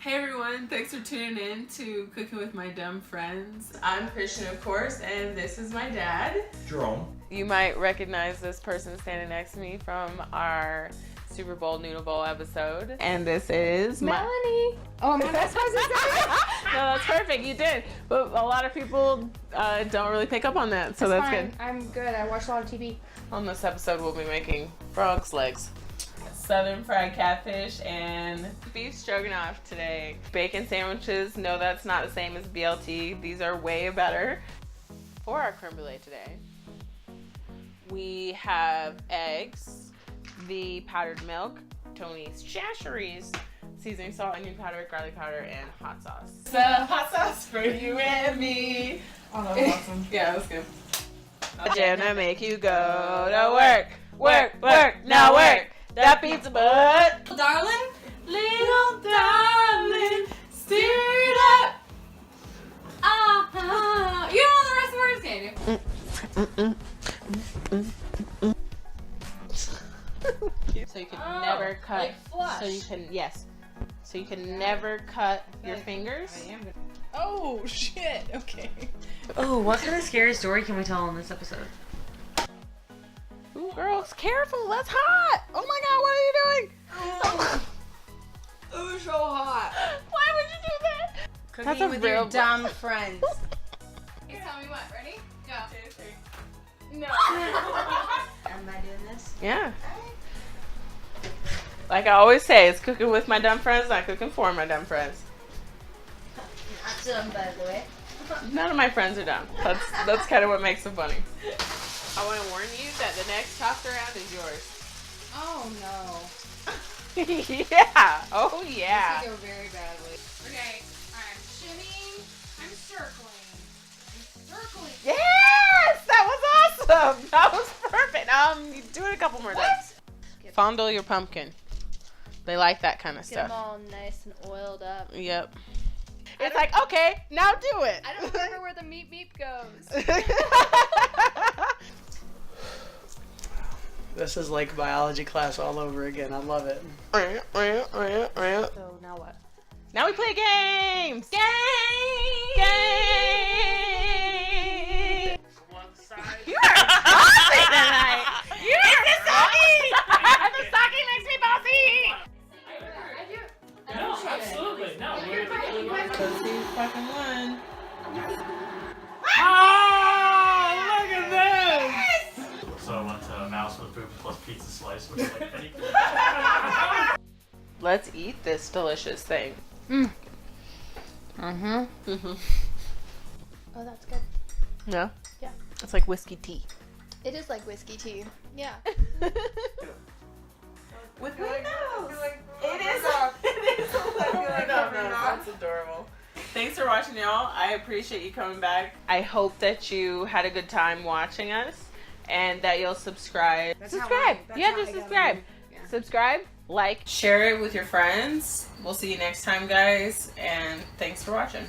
Hey everyone, thanks for tuning in to Cooking with My Dumb Friends. I'm Christian, of course, and this is my dad, Jerome. You might recognize this person standing next to me from our Super Bowl Noodle Bowl episode. And this is Melanie. Oh, am I not supposed to say? No, that's perfect, you did. But a lot of people don't really pick up on that, so that's fine. good. I'm good. I watch a lot of TV. On this episode, we'll be making frog's legs, southern fried catfish, and beef stroganoff today. Bacon sandwiches, no, that's not the same as BLT. These are way better. For our creme brulee today, we have eggs, the powdered milk, Tony's Chasheries, seasoning salt, onion powder, garlic powder, and hot sauce. So hot sauce for you and me. Oh, that was awesome. Yeah, that was good. Gonna make you go to work, work, work, now work. That beats a butt. Darling? Little darling, stir it up. You don't know the rest of the words, can you? So you can never cut. like flush. So you can, yes. So you can never cut your fingers. Oh, shit. Okay. Oh, what kind of scary story can we tell in this episode? Ooh, girls, careful. That's hot. Oh my God, what are you doing? It was so hot. Why would you do that? Cooking That's a with real your dumb friends. You tell me what. Ready? Go. 2, 3. No. Am I doing this? Yeah. Like I always say, it's cooking with my dumb friends, not cooking for my dumb friends. Not dumb, by the way. None of my friends are dumb. That's kind of what makes them funny. I want to warn you that the next tossed around is yours. Oh, no. Yeah. Oh, yeah. This could go very badly. Okay. I'm shimmying. I'm circling. I'm circling. Yes! That was awesome. That was perfect. Do it a couple more times. Fondle your pumpkin. They like that kind of Get them stuff. all nice and oiled up. Yep. It's like, okay, now do it. I don't remember where the meep meep goes. This is like biology class all over again. I love it. So now what? Now we play games. Games. You are bossy tonight. You are the soggy. The soggy makes me bossy. No, absolutely. No. He fucking won. Oh, look at this! So I went to mouse with poop plus pizza slice, which is like pretty cool. Let's eat this delicious thing. Mm-hmm. Oh, that's good. No? Yeah. It's like whiskey tea. It is like whiskey tea. Yeah. With my nose. It is. It is. That's adorable. Thanks for watching, y'all. I appreciate you coming back. I hope that you had a good time watching us and that you'll subscribe. Subscribe. You have to subscribe. Subscribe, like, share it with your friends. We'll see you next time, guys, and thanks for watching.